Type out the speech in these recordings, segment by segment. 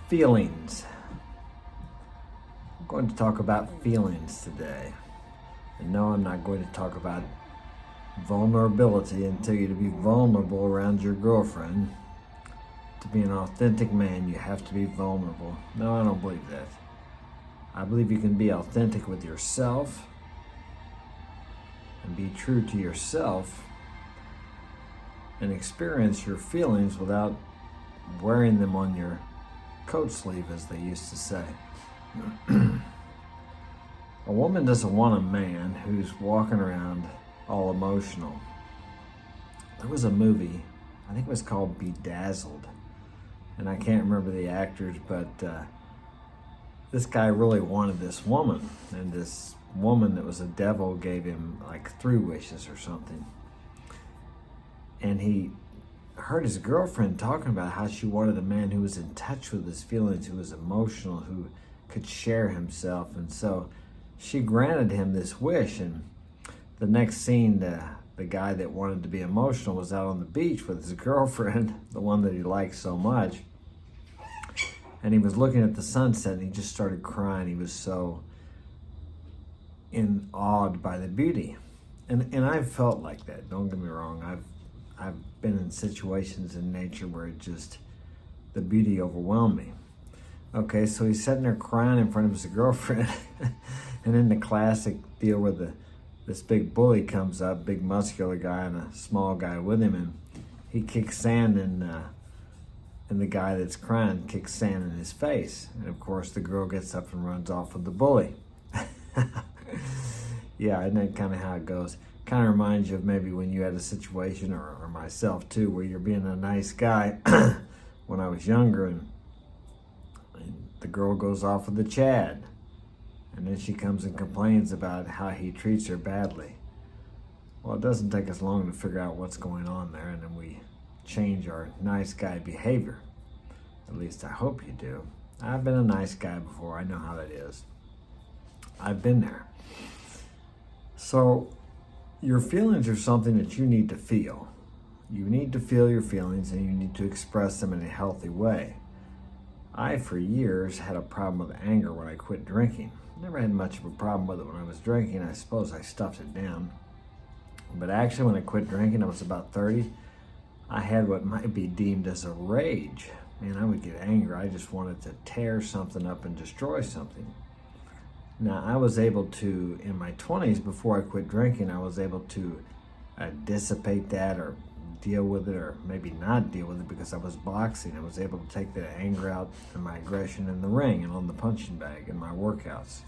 Feelings. I'm going to talk about feelings today. And no, I'm not going to talk about vulnerability and tell you to be vulnerable around your girlfriend. To be an authentic man, you have to be vulnerable. No, I don't believe that. I believe you can be authentic with yourself and be true to yourself and experience your feelings without wearing them on your coat sleeve, as they used to say. A woman doesn't want a man who's walking around all emotional. There was a movie, I think it was called Bedazzled, and I can't remember the actors, but this guy really wanted this woman, and this woman that was a devil gave him like 3 wishes or something. And he heard his girlfriend talking about how she wanted a man who was in touch with his feelings, who was emotional, who could share himself. And so she granted him this wish. And the next scene, the guy that wanted to be emotional was out on the beach with his girlfriend, the one that he liked so much. And he was looking at the sunset and he just started crying. He was so awed by the beauty. And I've felt like that, don't get me wrong. I've been in situations in nature where the beauty overwhelmed me. Okay, so he's sitting there crying in front of his girlfriend. And then the classic deal where this big bully comes up, big muscular guy and a small guy with him, and he kicks sand and the guy that's crying kicks sand in his face. And of course the girl gets up and runs off with the bully. Yeah, isn't that kind of how it goes? Kind of reminds you of maybe when you had a situation, or myself too, where you're being a nice guy when I was younger, and the girl goes off with the Chad, and then she comes and complains about how he treats her badly. Well, it doesn't take us long to figure out what's going on there, and then we change our nice guy behavior. At least I hope you do. I've been a nice guy before. I know how that is. I've been there. So your feelings are something that you need to feel. You need to feel your feelings, and you need to express them in a healthy way. I, for years, had a problem with anger when I quit drinking. Never had much of a problem with it when I was drinking. I suppose I stuffed it down. But actually, when I quit drinking, I was about 30. I had what might be deemed as a rage. Man, I would get angry. I just wanted to tear something up and destroy something. Now, I was able to, in my 20s, before I quit drinking, I was able to dissipate that, or deal with it, or maybe not deal with it, because I was boxing. I was able to take the anger out and my aggression in the ring and on the punching bag in my workouts.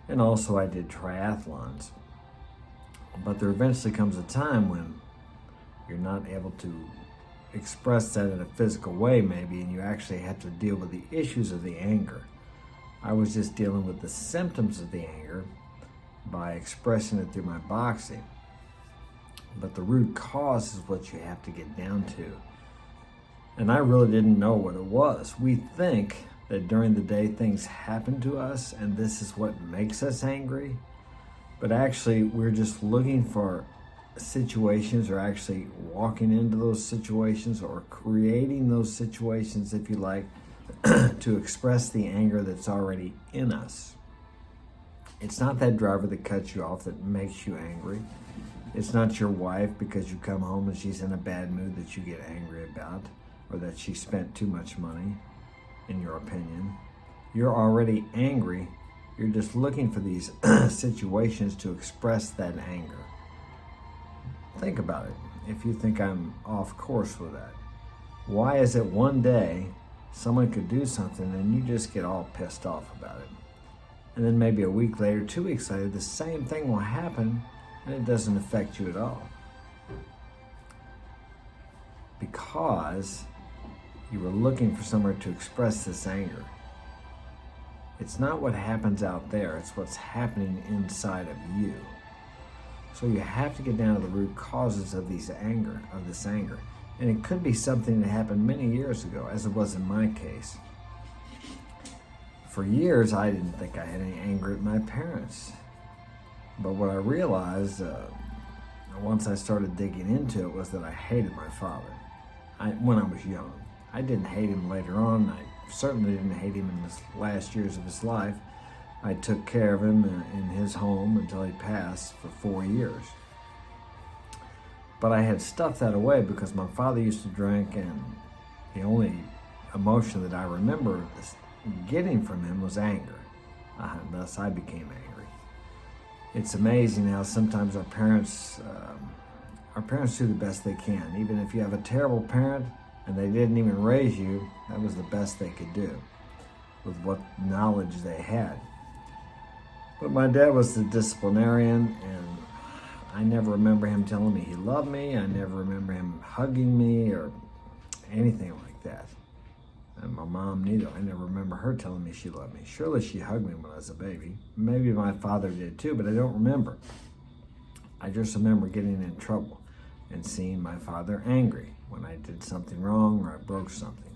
And also I did triathlons. But there eventually comes a time when you're not able to express that in a physical way, maybe, and you actually have to deal with the issues of the anger. I was just dealing with the symptoms of the anger by expressing it through my boxing. But the root cause is what you have to get down to. And I really didn't know what it was. We think that during the day things happen to us and this is what makes us angry. But actually we're just looking for situations, or actually walking into those situations, or creating those situations, if you like, to express the anger that's already in us. It's not that driver that cuts you off that makes you angry. It's not your wife because you come home and she's in a bad mood that you get angry about, or that she spent too much money, in your opinion. You're already angry. You're just looking for these situations to express that anger. Think about it. If you think I'm off course with that, why is it one day someone could do something and you just get all pissed off about it? And then maybe a week later, 2 weeks later, the same thing will happen and it doesn't affect you at all. Because you were looking for somewhere to express this anger. It's not what happens out there, it's what's happening inside of you. So you have to get down to the root causes of this anger. And it could be something that happened many years ago, as it was in my case. For years, I didn't think I had any anger at my parents. But what I realized once I started digging into it was that I hated my father when I was young. I didn't hate him later on. I certainly didn't hate him in the last years of his life. I took care of him in his home until he passed for 4 years. But I had stuffed that away because my father used to drink, and the only emotion that I remember getting from him was anger. Thus I became angry. It's amazing how sometimes our parents do the best they can. Even if you have a terrible parent and they didn't even raise you, that was the best they could do with what knowledge they had. But my dad was the disciplinarian, and I never remember him telling me he loved me. I never remember him hugging me or anything like that. And my mom neither. I never remember her telling me she loved me. Surely she hugged me when I was a baby. Maybe my father did too, but I don't remember. I just remember getting in trouble and seeing my father angry when I did something wrong or I broke something.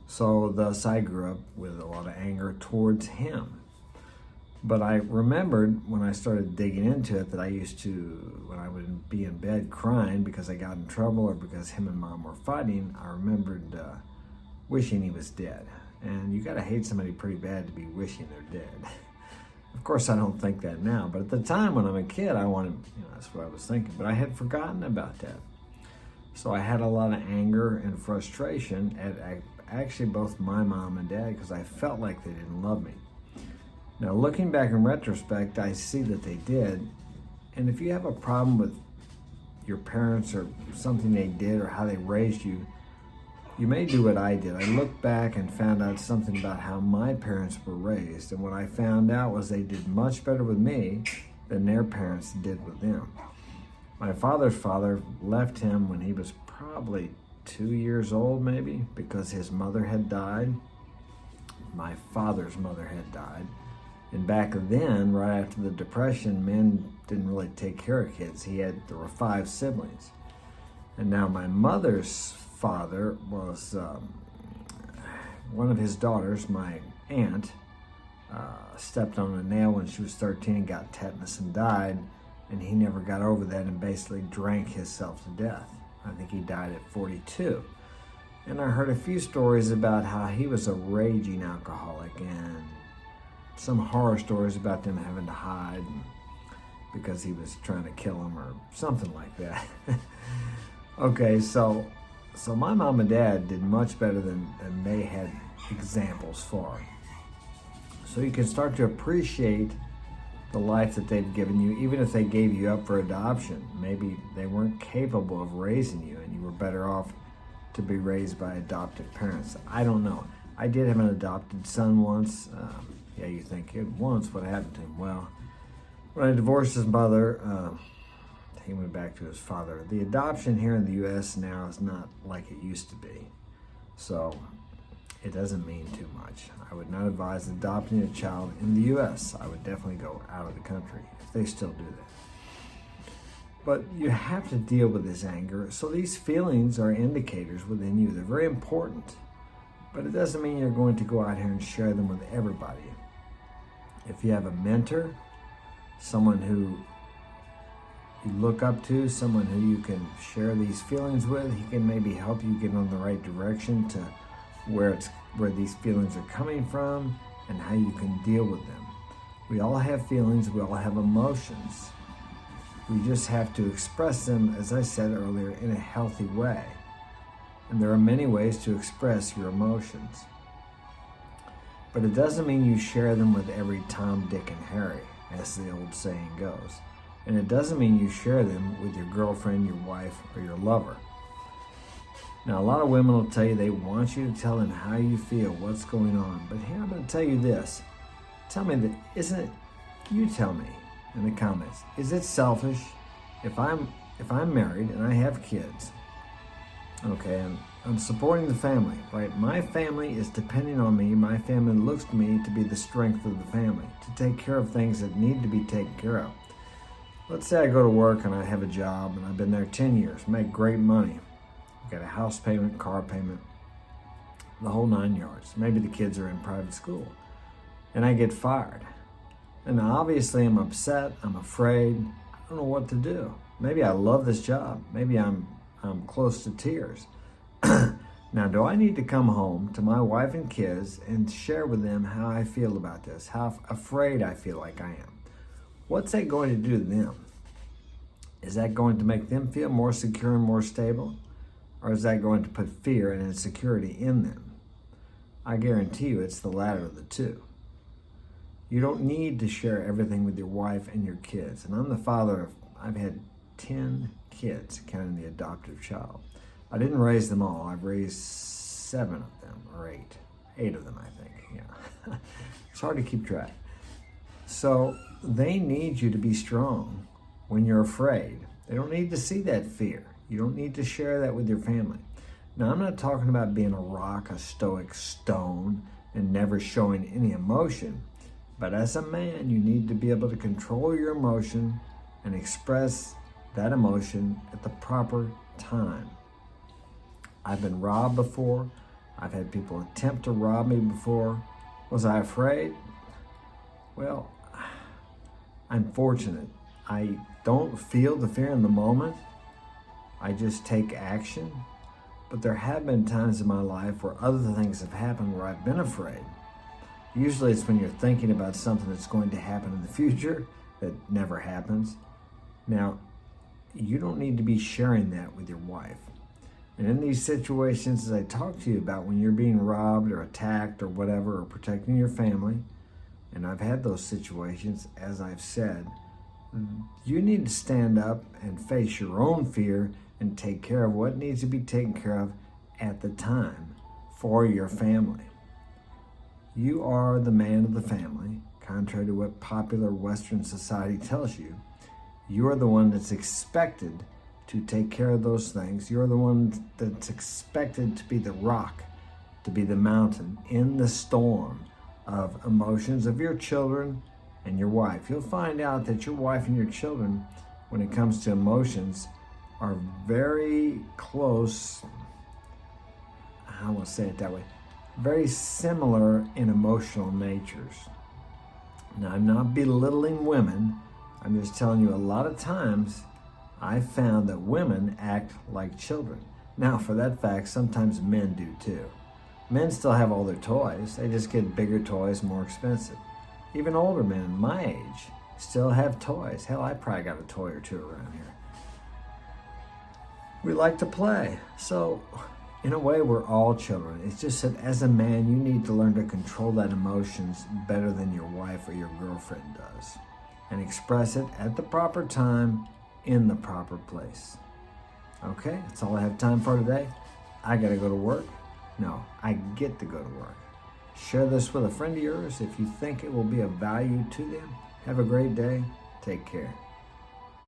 So thus I grew up with a lot of anger towards him. But I remembered when I started digging into it that I used to, when I would be in bed crying because I got in trouble or because him and mom were fighting, I remembered wishing he was dead. And you gotta hate somebody pretty bad to be wishing they're dead. Of course, I don't think that now, but at the time when I'm a kid, I wanted, that's what I was thinking. But I had forgotten about that. So I had a lot of anger and frustration at actually both my mom and dad because I felt like they didn't love me. Now, looking back in retrospect, I see that they did. And if you have a problem with your parents or something they did or how they raised you, you may do what I did. I looked back and found out something about how my parents were raised. And what I found out was they did much better with me than their parents did with them. My father's father left him when he was probably 2 years old, maybe, because his mother had died. My father's mother had died. And back then, right after the Depression, men didn't really take care of kids. There were 5 siblings. And now my mother's father was one of his daughters, my aunt, stepped on a nail when she was 13 and got tetanus and died. And he never got over that and basically drank himself to death. I think he died at 42. And I heard a few stories about how he was a raging alcoholic and some horror stories about them having to hide because he was trying to kill him or something like that. Okay, so my mom and dad did much better than they had examples for. So you can start to appreciate the life that they've given you, even if they gave you up for adoption. Maybe they weren't capable of raising you and you were better off to be raised by adoptive parents. I don't know. I did have an adopted son once. Yeah, you think once, what happened to him? Well, when I divorced his mother, he went back to his father. The adoption here in the U.S. now is not like it used to be. So it doesn't mean too much. I would not advise adopting a child in the U.S. I would definitely go out of the country if they still do that. But you have to deal with this anger. So these feelings are indicators within you. They're very important. But it doesn't mean you're going to go out here and share them with everybody. If you have a mentor, someone who you look up to, someone who you can share these feelings with, he can maybe help you get on the right direction to where these feelings are coming from and how you can deal with them. We all have feelings, we all have emotions. We just have to express them, as I said earlier, in a healthy way. And there are many ways to express your emotions. But it doesn't mean you share them with every Tom, Dick, and Harry, as the old saying goes. And it doesn't mean you share them with your girlfriend, your wife, or your lover. Now, a lot of women will tell you they want you to tell them how you feel, what's going on. But here, I'm going to tell you this. Tell me that, you tell me in the comments, is it selfish if I'm married and I have kids, okay, and I'm supporting the family, right? My family is depending on me. My family looks to me to be the strength of the family, to take care of things that need to be taken care of. Let's say I go to work and I have a job and I've been there 10 years, make great money. I've got a house payment, car payment, the whole 9 yards. Maybe the kids are in private school and I get fired. And obviously I'm upset, I'm afraid, I don't know what to do. Maybe I love this job. Maybe I'm close to tears. Now, do I need to come home to my wife and kids and share with them how I feel about this, how afraid I feel like I am? What's that going to do to them? Is that going to make them feel more secure and more stable? Or is that going to put fear and insecurity in them? I guarantee you it's the latter of the two. You don't need to share everything with your wife and your kids. And I'm the father of, I've had 10 kids, counting the adoptive child. I didn't raise them all. I've raised 7 of them, or 8. 8 of them, I think, yeah. It's hard to keep track. So they need you to be strong when you're afraid. They don't need to see that fear. You don't need to share that with your family. Now, I'm not talking about being a rock, a stoic stone, and never showing any emotion. But as a man, you need to be able to control your emotion and express that emotion at the proper time. I've been robbed before. I've had people attempt to rob me before. Was I afraid? Well, I'm fortunate. I don't feel the fear in the moment. I just take action. But there have been times in my life where other things have happened where I've been afraid. Usually it's when you're thinking about something that's going to happen in the future that never happens. Now, you don't need to be sharing that with your wife. And in these situations, as I talk to you about when you're being robbed or attacked or whatever, or protecting your family, and I've had those situations, as I've said, you need to stand up and face your own fear and take care of what needs to be taken care of at the time for your family. You are the man of the family, contrary to what popular Western society tells you. You're the one that's expected to take care of those things. You're the one that's expected to be the rock, to be the mountain in the storm of emotions of your children and your wife. You'll find out that your wife and your children, when it comes to emotions, are very close, I won't say it that way, very similar in emotional natures. Now, I'm not belittling women. I'm just telling you a lot of times I've found that women act like children. Now, for that fact, sometimes men do too. Men still have all their toys. They just get bigger toys, more expensive. Even older men my age still have toys. Hell, I probably got a toy or 2 around here. We like to play. So, in a way, we're all children. It's just that as a man, you need to learn to control that emotions better than your wife or your girlfriend does, and express it at the proper time in the proper place. Okay, that's all I have time for today. I gotta go to work. No, I get to go to work. Share this with a friend of yours if you think it will be of value to them. Have a great day. Take care.